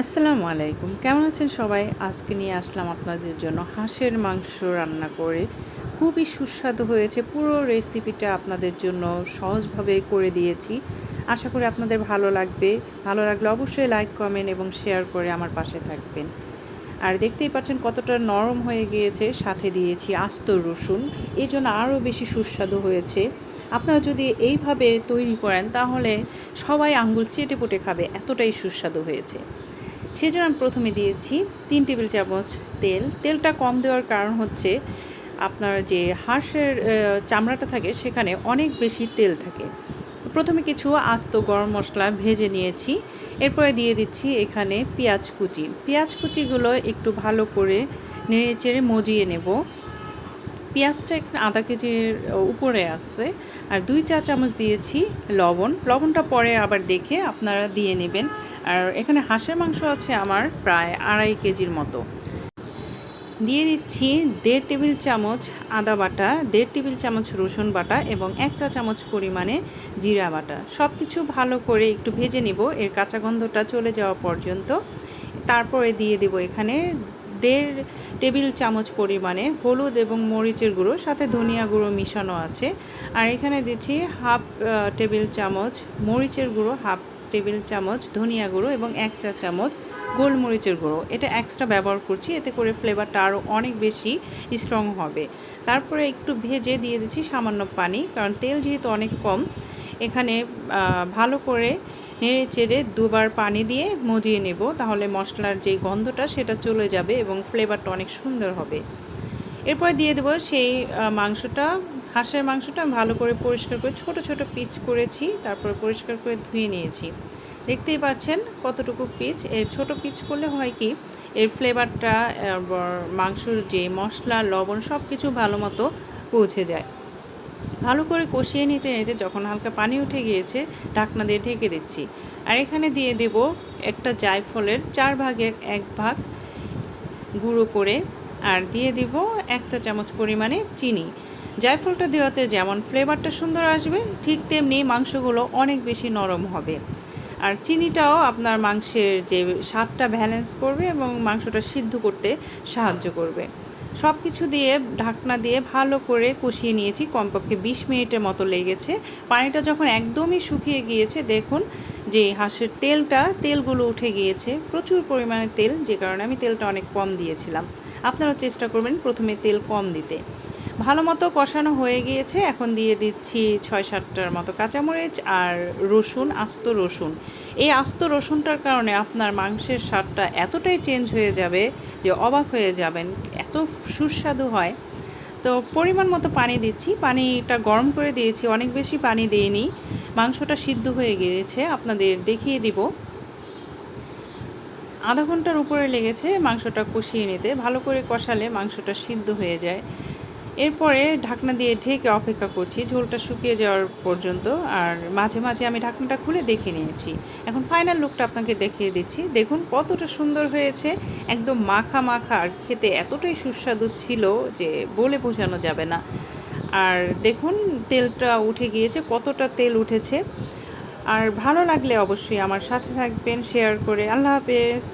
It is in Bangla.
আসসালামু আলাইকুম, কেমন আছেন সবাই? আজকে নিয়ে আসলাম আপনাদের জন্য হাঁসের মাংস রান্না করে। খুবই সুস্বাদু হয়েছে। পুরো রেসিপিটা আপনাদের জন্য সহজভাবে করে দিয়েছি। আশা করি আপনাদের ভালো লাগবে। ভালো লাগলে অবশ্যই লাইক, কমেন্ট এবং শেয়ার করে আমার পাশে থাকবেন। আর দেখতেই পাচ্ছেন কতটা নরম হয়ে গিয়েছে, সাথে দিয়েছি আস্ত রসুন। এজন্য আরও বেশি সুস্বাদু হয়েছে। আপনারা যদি এইভাবে তৈরি করেন তাহলে সবাই আঙ্গুল চেটে পুটে খাবে, এতটাই সুস্বাদু হয়েছে। সেজন্য আমি প্রথমে দিয়েছি ৩ টেবিল চামচ তেল। তেলটা কম দেওয়ার কারণ হচ্ছে আপনার যে হাঁসের চামড়াটা থাকে সেখানে অনেক বেশি তেল থাকে। প্রথমে কিছু আস্ত গরম মশলা ভেজে নিয়েছি। এরপরে দিয়ে দিচ্ছি এখানে পেঁয়াজ কুচি। পেঁয়াজ কুচিগুলো একটু ভালো করে নেড়েচেড়ে মজিয়ে নেব। পেঁয়াজটা এখানে আধা কেজির উপরে আসছে। আর ২ চা চামচ দিয়েছি লবণ। লবণটা পরে আবার দেখে আপনারা দিয়ে নেবেন। আর এখানে হাঁসের মাংস আছে আমার প্রায় ২.৫ কেজির মতো। দিয়ে দিচ্ছি ১.৫ টেবিল চামচ আদা বাটা, ১.৫ টেবিল চামচ রসুন বাটা এবং ১ চা চামচ পরিমাণে জিরা বাটা। সব কিছু ভালো করে একটু ভেজে নেব এর কাঁচা গন্ধটা চলে যাওয়া পর্যন্ত। তারপরে দিয়ে দেব এখানে ১.৫ টেবিল চামচ পরিমাণে হলুদ এবং মরিচের গুঁড়ো, সাথে ধনিয়া গুঁড়ো মিশানো আছে। আর এখানে দিচ্ছি হাফ টেবিল চামচ মরিচের গুঁড়ো, হাফ টেবিল চামচ ধনিয়া গুঁড়ো এবং ১ চা চামচ গোলমরিচের গুঁড়ো। এটা এক্সট্রা ব্যবহার করছি, এতে করে ফ্লেভারটা আরও অনেক বেশি স্ট্রং হবে। তারপরে একটু ভেজে দিয়ে দিচ্ছি সামান্য পানি, কারণ তেল যেহেতু অনেক কম এখানে ভালো করে নেড়ে চেড়ে দুবার পানি দিয়ে মজিয়ে নেব, তাহলে মশলার যে গন্ধটা সেটা চলে যাবে এবং ফ্লেভারটা অনেক সুন্দর হবে। এরপরে দিয়ে দেবো সেই মাংসটা, হাঁসের মাংসটা ভালো করে পরিষ্কার করে ছোট ছোট পিস করেছি, তারপরে পরিষ্কার করে ধুয়ে নিয়েছি। দেখতেই পাচ্ছেন কতটুকু পিস। এর ছোট পিস করলে হয় কি, এর ফ্লেভারটা মাংসর যে মশলা লবণ সব কিছু ভালো মতো পৌঁছে যায়। ভালো করে কষিয়ে নিতে নিতে যখন হালকা পানি উঠে গিয়েছে ঢাকনা দিয়ে ঢেকে দিচ্ছি। আর এখানে দিয়ে দেব একটা জায়ফলের ৪ ভাগের ১ ভাগ গুঁড়ো করে, আর দিয়ে দিব ১ চা চামচ পরিমাণে চিনি। জায়ফলটা দেওয়াতে যেমন ফ্লেভারটা সুন্দর আসবে, ঠিক তেমনি মাংসগুলো অনেক বেশি নরম হবে। আর চিনিটাও আপনার মাংসের যে স্বাদটা ব্যালেন্স করবে এবং মাংসটা সিদ্ধ করতে সাহায্য করবে। সব কিছু দিয়ে ঢাকনা দিয়ে ভালো করে কষিয়ে নিয়েছি, কমপক্ষে ২০ মিনিটের মতো লেগেছে। পানিটা যখন একদমই শুকিয়ে গিয়েছে, দেখুন যে হাঁসের তেলগুলো উঠে গিয়েছে, প্রচুর পরিমাণে তেল, যে কারণে আমি তেলটা অনেক কম দিয়েছিলাম। আপনারাও চেষ্টা করবেন প্রথমে তেল কম দিতে। ভালো মতো কষানো হয়ে গিয়েছে, এখন দিয়ে দিচ্ছি ৬-৭টার মতো কাঁচামরিচ আর রসুন, আস্ত রসুন। এই আস্ত রসুনটার কারণে আপনার মাংসের স্বাদটা এতটাই চেঞ্জ হয়ে যাবে যে অবাক হয়ে যাবেন, এত সুস্বাদু হয়। তো পরিমাণ মতো পানি দিচ্ছি, পানিটা গরম করে দিয়েছি, অনেক বেশি পানি দিইনি। মাংসটা সিদ্ধ হয়ে গিয়েছে, আপনাদের দেখিয়ে দিব। আধা ঘন্টার উপরে লেগেছে মাংসটা কষিয়ে নিতে। ভালো করে কষালে মাংসটা সিদ্ধ হয়ে যায়। এরপরে ঢাকনা দিয়ে ঢেকে অপেক্ষা করছি ঝোলটা শুকিয়ে যাওয়ার পর্যন্ত। আর মাঝে মাঝে আমি ঢাকনাটা খুলে দেখে নিয়েছি। এখন ফাইনাল লুকটা আপনাকে দেখিয়ে দিচ্ছি। দেখুন কতটা সুন্দর হয়েছে, একদম মাখা মাখা, আর খেতে এতটাই সুস্বাদু ছিল যে বলে বোঝানো যাবে না। আর দেখুন তেলটা উঠে গিয়েছে, কতটা তেল উঠেছে। আর ভালো লাগলে অবশ্যই আমার সাথে থাকবেন শেয়ার করে। আল্লাহ হাফেজ।